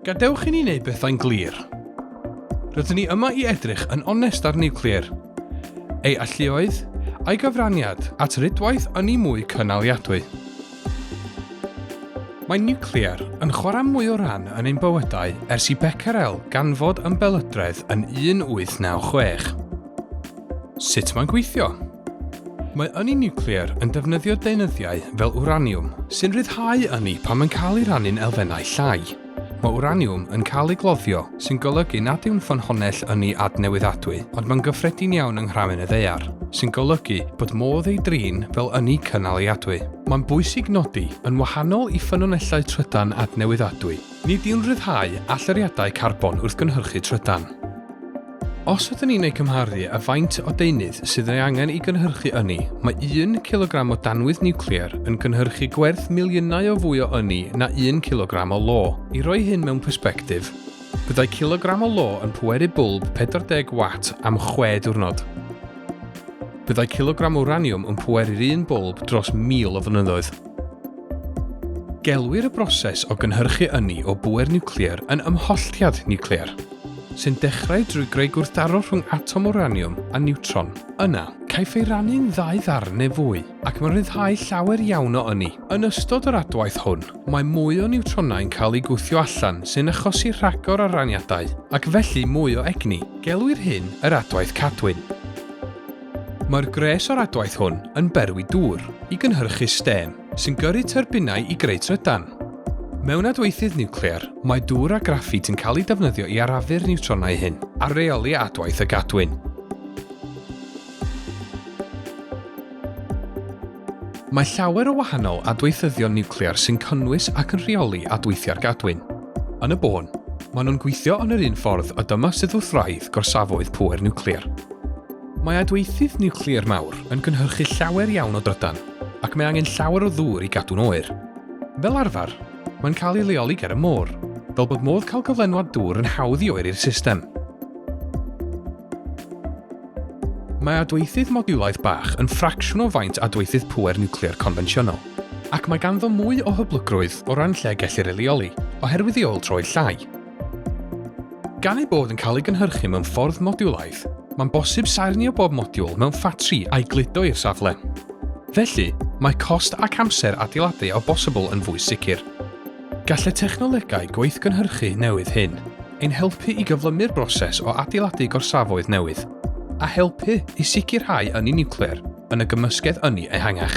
Gadewch i ni wneud bethau'n glir. Rydyn ni yma i edrych yn onest ar Niwclear, ei alluoedd a'i gyfraniad at rydwaith ynni mwy cynaliadwy. Mae Niwclear yn chwarae mwy o ran yn ein bywydau ers i Mae'r ganfod Ymbelydredd yn 1896. Sut mae'n gweithio? Mae ynni Niwclear yn defnyddio deunyddiau fel wraniwm sy'n ryddhau ynni pan mae'n cael ei rannu'n elfennau llai. Mae wraniwm yn cael ei gloddio sy'n golygu nad yw'n ffynhonnell ynni adnewyddadwy, ond mae'n gyffredin iawn yng nghramen y ddaear, sy'n golygu bod modd ei drin fel ynni cynaliadwy. Mae'n bwysig nodi yn wahanol i ffynhonnellau trydan adnewyddadwy, nid yw'n ryddhau allyriadau carbon wrth gynhyrchu trydan. Os ydyn ni'n ei cymharu y faint o deunydd sydd ei angen i gynhyrchu ynni, mae 1 kilogram o danwydd Niwclear yn gynhyrchu gwerth miliynau o fwy o ynni na 1 kilogram o lo. I roi hyn mewn persbectif, byddai kilogram o lo yn pweru bwlb 40 watt am 6 diwrnod. Byddai kilogram o wraniwm yn pweru'r un bwlb dros 1000 o flynyddoedd. Gelwir y broses o gynhyrchu ynni o bwer Niwclear yn ymholltiad Niwclear, sy'n dechrau drwy greu gwrthdaro rhwng atom o wraniwm a niwtron. Yna, caiff ei rannu'n 2 ddarn neu fwy, ac mae'n ryddhau llawer iawn o ynni. Yn ystod yr adwaith hwn, mae mwy o niwtronau'n cael ei gwthio allan sy'n achosi rhagor o raniadau, ac felly mwy o egni. Gelwir hyn yr adwaith cadwyn. Mae'r gres o'r adwaith hwn yn berwi dŵr i gynhyrchu stêm, sy'n gyrru tyrbinau i greu trydan. Mewn adweithydd Niwclear, mae dŵr a graffit yn cael ei defnyddio i arafu'r niwtronau hyn, a reoli adwaith y gadwyn. Mae llawer o wahanol adweithyddion Niwclear sy'n cynnwys ac yn rheoli adweithiau'r gadwyn. Yn y bôn, maen nhw'n gweithio yn yr un ffordd a dyma sydd wrth raidd gorsafwydd pŵer Niwclear. Mae adweithydd Niwclear mawr yn gynhyrchu llawer iawn o drydan, ac mae angen llawer o ddŵr i gadw'n oer. Fel arfer, mae'n cael ei leoli ger y môr, fel bod modd cael cyflenwad dŵr yn hawdd i oeri'r system. Mae adweithydd modiwlaidd bach yn ffracsiwn o faint adweithydd pŵer Niwclear confensiynol, ac mae ganddo mwy o hyblygrwydd o ran lle gellir ei leoli, oherwydd ei ôl troi llai. Gan ei bod yn cael ei gynhyrchu mewn ffordd modiwlaidd, mae'n bosib saerni o bob modiwl mewn ffatri a'i gludo i'r safle. Felly, mae cost ac amser adeiladu o bosibl yn fwy sicr. Gallai technolegau gweithgynhyrchu newydd hyn ein helpu i gyflymu'r broses o adeiladu gorsafwydd newydd, a helpu i sicrhau ynni Niwclear yn y gymysgedd ynni ehangach.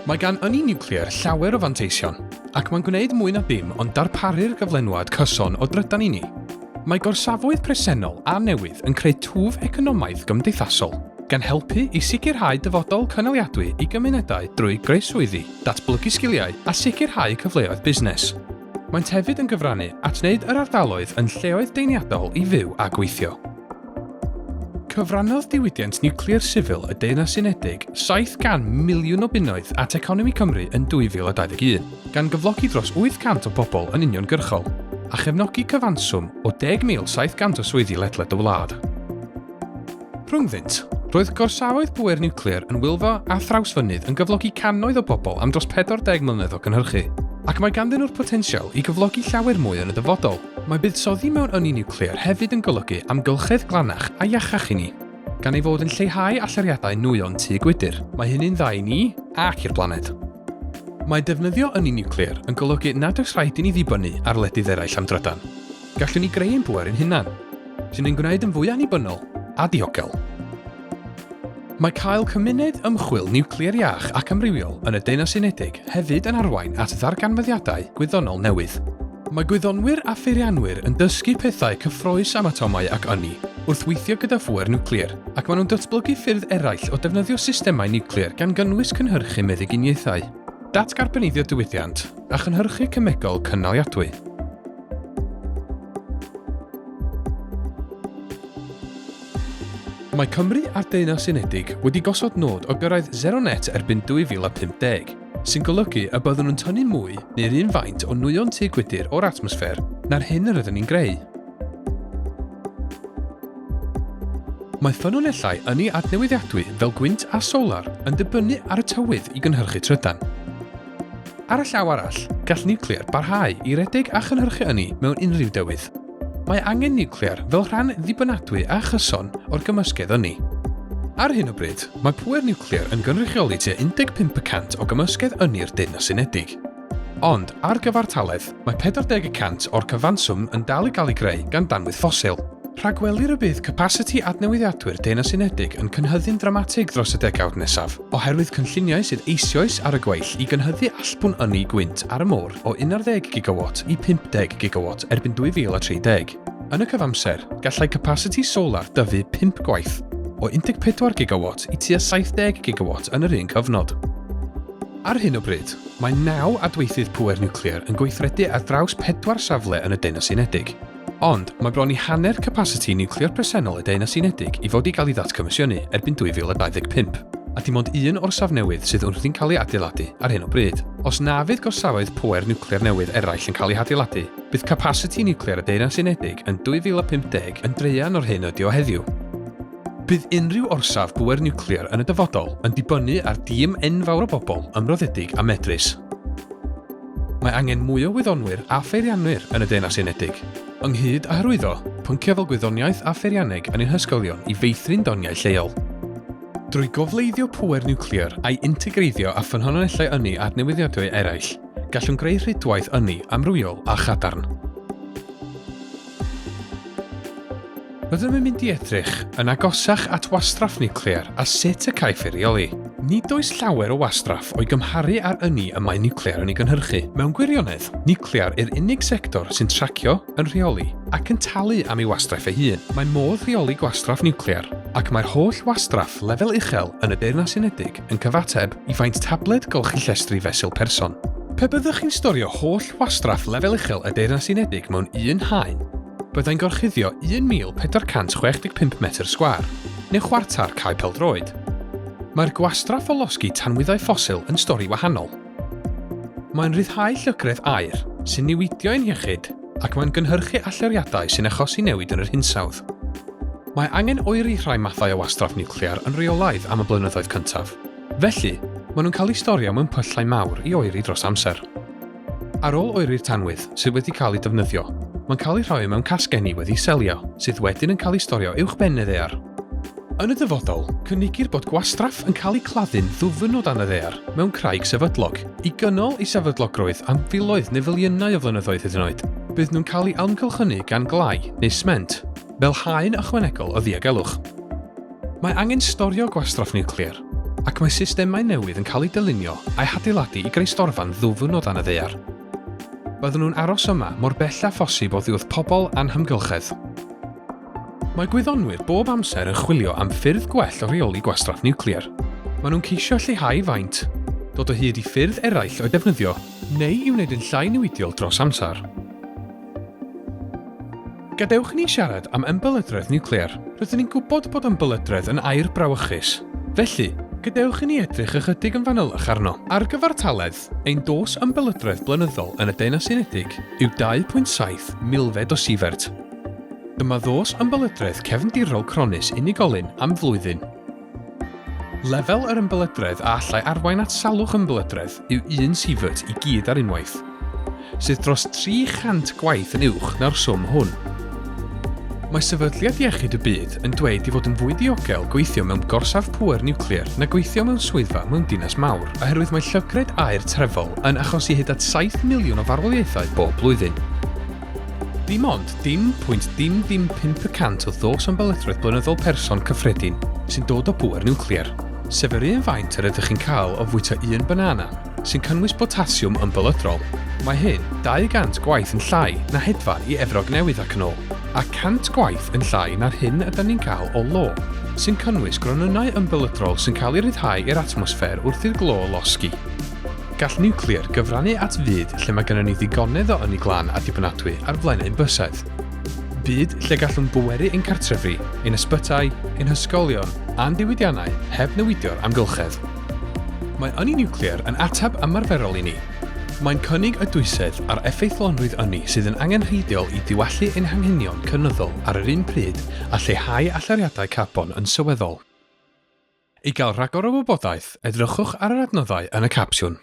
Mae gan ynni Niwclear llawer o fanteision, ac mae'n gwneud mwy na dim ond darparu'r gyflenwad cyson o drydan i ni. Mae gorsafwydd presennol a newydd yn creu twf economaidd gymdeithasol, gan helpu i sicrhau dyfodol cynaliadwy i gymunedau drwy greu swyddi, datblygu sgiliau a sicrhau cyfleoedd busnes. Maent hefyd yn gyfrannu at wneud yr ardaloedd yn lleoedd deuniadol i fyw a gweithio. Cyfrannodd diwydiant Niwclear Sifil y Deyrnas Unedig 700 miliwn o bunnoedd at economi Cymru yn 2021, gan gyflogi dros 800 o bobl yn uniongyrchol, a chefnogi cyfanswm o 10,700 o swyddi ledled y wlad. Rhyngddynt, roedd gorsafoedd pŵer Niwclear yn Wylfa a Thrawsfynydd yn gyflogi cannoedd o bobl am dros 40 mlynedd o gynhyrchu, ac mae ganddyn nhw'r potensial i gyflogi llawer mwy yn y dyfodol. Mae buddsoddi mewn ynni Niwclear hefyd yn golygu amgylchedd glanach a iachach i ni, gan ei fod yn lleihau allyriadau nwyon tŷ gwydr. Mae hynny'n dda i ni ac i'r blaned. Mae defnyddio ynni Niwclear yn golygu nad oes rhaid i ni ddibynnu ar wledydd eraill am drydan. Gallwn ni greu ein pŵer ein hunan, sy'n ein gwneud yn fwy annibynnol a diogel. Mae cael cymuned ymchwil Niwclear iach ac amrywiol yn y Deyrnas Unedig hefyd yn arwain at ddarganfyddiadau gwyddonol newydd. Mae gwyddonwyr a pheirianwyr yn dysgu pethau cyffrous am atomau ac ynni wrth weithio gyda phŵer Niwclear, ac maen nhw'n datblygu ffyrdd eraill o defnyddio systemau Niwclear gan gynnwys cynhyrchu meddyginiaethau, datgarbeniddio diwydiant a chynhyrchu cemegol cynaliadwy. Mae Cymru a'r Deyrnas Unedig wedi gosod nod o gyrraedd zero net erbyn 2050, sy'n golygu y byddwn nhw'n tynnu mwy neu'r un faint o nwyon tŷ gwydr o'r atmosffer na'r hyn yr ydyn ni'n greu. Mae ffynonellau ynni adnewyddiadwy fel gwynt a solar yn dibynnu ar y tywydd i gynhyrchu trydan. Ar y llaw arall, gall niwclear barhau i redeg a chynhyrchu ynni mewn unrhyw dywydd. Mae angen niwclear fel rhan ddibynadwy a chyson o'r gymysgedd ynni. Ar hyn o bryd, mae pŵer niwclear yn gynrychioli tua 15% o gymysgedd ynni'r Deyrnas Unedig. Ond, ar gyfartaledd, mae 40% o'r cyfanswm yn dal i gael ei greu gan danwydd ffosil. Rhagwelir y bydd capasiti adnewyddiadwyr Deyrnas Unedig yn cynhyddu'n dramatig dros y degawd nesaf, oherwydd cynlluniau sydd eisoes ar y gweill i gynhyddu allbwn ynni gwynt ar y môr o 11 gigawatt i 50 gigawatt erbyn 2030. Yn y cyfamser, gallai capasiti solar dyfu 5 gwaith, o 14 gigawatt i tua 70 gigawatt yn yr un cyfnod. Ar hyn o bryd, mae 9 adweithydd pŵer niwclear yn gweithredu ar draws 4 safle yn y Deyrnas Unedig. Ond mae bron i hanner capasiti niwclear presennol y Deyrnas Unedig i fod i gael ei ddatcomisiynu erbyn 2025, a dim ond un o'r safnewydd sydd wrthi'n cael ei adeiladu ar hyn o bryd. Os na fydd gorsafoedd pŵer niwclear newydd eraill yn cael ei adeiladu, bydd capasiti niwclear y Deyrnas Unedig yn 2050 yn dreian o'r hyn ydi o heddiw. Bydd unrhyw orsaf pŵer niwclear yn y dyfodol yn dibynnu ar dîm enfawr o bobl ymroddedig a medrus. Mae angen mwy o wyddonwyr a pheirianwyr yn y Deyrnas Unedig, ynghyd â hyrwyddo pynciau fel gwyddoniaeth a pheirianneg yn ein hysgolion i feithrin doniau lleol. Drwy gofleiddio pŵer niwclear a'i integreiddio a ffynhonellau ynni adnewyddiadwy eraill, gallwn greu rhydwaith ynni amrywiol a chadarn. Byddwn yn mynd i edrych yn agosach at wastraff niwclear a sut y caiff ei reoli. Nid oes llawer o wastraff o'i gymharu ar ynni y mae niwclear yn ei gynhyrchu. Mewn gwirionedd, niwclear yw'r unig sector sy'n tracio, yn rheoli ac yn talu am ei wastraff ei hun. Mae modd rheoli gwastraff niwclear ac mae'r holl wastraff lefel uchel yn y Deyrnas Unedig yn cyfateb i faint tabled golchi llestri fesul person. Pe byddwch chi'n storio holl wastraff lefel uchel y Deyrnas Unedig mewn un haen, byddai'n gorchuddio 1,465 metr sgwar, neu chwartar cae pêl-droed. Mae'r gwastraff o losgi tanwyddau ffosil yn stori wahanol. Mae'n rhyddhau llygredd aer sy'n niwidio ein iechyd ac mae'n gynhyrchu alluriadau sy'n achosi newid yn yr hinsawdd. Mae angen oeri rhai mathau o wastraff niwclear yn reolaidd am y blynyddoedd cyntaf. Felly, maen nhw'n cael eu storio mewn pyllau mawr i oeri dros amser. Ar ôl oeri'r tanwydd sydd wedi cael ei defnyddio, mae'n cael ei rhoi mewn casgenni wedi'i selio, sydd wedyn yn cael ei storio uwchben y ddaear. Yn y dyfodol, cynigir bod gwastraff yn cael ei claddu'n ddwfn o dan y ddaear mewn craig sefydlog, i gynnol ei sefydlogrwydd am filoedd neu filiynau o flynyddoedd hyd yn oed. Bydd nhw'n cael ei amgylchynu gan glai neu sment, fel haen ychwanegol o ddiogelwch. Mae angen storio gwastraff niwclear, ac mae systemau newydd yn cael ei dylunio a'i hadeiladu i greu storfan ddwfn o dan y ddaear. Byddwn nhw'n aros yma mor bella phosib oddi wrth pobl anhymgylchedd. Mae gwyddonwyr bob amser yn chwilio am ffyrdd gwell o reoli gwastraff niwclear. Maen nhw'n ceisio lleihau faint, dod o hyd i ffyrdd eraill o defnyddio, neu i wneud yn llai newidiol dros amser. Gadewch ni siarad am Ymbelydredd niwclear. Rydyn ni'n gwybod bod Ymbelydredd yn air brawychus. Felly, gadewch i ni edrych ychydig yn fanylach arno. Ar gyfartaledd, ein dos Ymbelydredd blynyddol yn y Deyrnas Unedig yw 2.7 milfed o sifert. Dyma ddos Ymbelydredd cefndirol cronus unigolyn am flwyddyn. Lefel yr Ymbelydredd a allai arwain at salwch Ymbelydredd yw 1 sifert i gyd ar unwaith, sydd dros 300 gwaith yn uwch na'r swm hwn. Mae sefydliad iechyd y byd yn dweud i fod yn fwy diogel gweithio mewn gorsaf pŵer niwclear na gweithio mewn swyddfa mewn dinas mawr, oherwydd mae llygred aer trefol yn achosi hyd at 7 miliwn o farwolaethau bob blwyddyn. Dim ond 0.005% o ddos Ymbelydredd blynyddol person cyffredin sy'n dod o pŵer niwclear, sef yr un faint yr ydych chi'n cael o fwyta 1 banana sy'n cynnwys potasiwm ymbelydrol. Mae hyn 200 gwaith yn llai na hedfan i Efrog Newydd ac yn ôl, a 100 gwaith yn llai na'r hyn ydyn ni'n cael o lo, sy'n cynnwys gronynau ymbelydrol sy'n cael ei ryddhau i'r atmosffer wrth i'r glo losgi. Gall niwclear gyfrannu at fyd lle mae gennym ni ddigonedd o ynni glân a dibynadwy ar flaenau bysedd. Byd lle gallwn bweru ein cartrefi, ein ysbytau, ein hysgolion a'n diwydiannau heb newidio'r amgylchedd. Mae ynni niwclear yn atab ymarferol i ni. Mae'n cynnig y dwysedd ar effeithlonrwydd ynni sydd yn angenrheidiol i diwallu ein hanghenion cynyddol ar yr un pryd a lleihau allariadau carbon yn sylweddol. I gael rhagor o wybodaeth, edrychwch ar yr adnoddau yn y capsiwn.